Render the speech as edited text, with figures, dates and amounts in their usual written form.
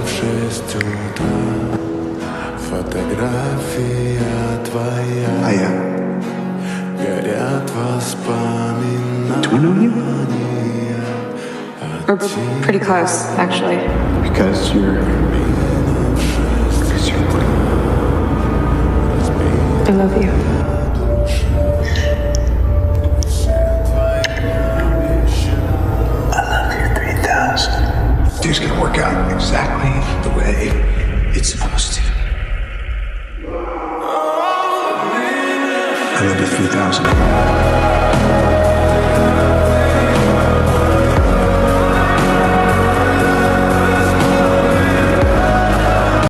В 6 утра фотография твоя. А я? Горят воспоминания. Do I know you? We're pretty close, actually. Because you're I love you. I love you 3000. Dude's gonna work out exactly the way it's supposed to. I love you 3000.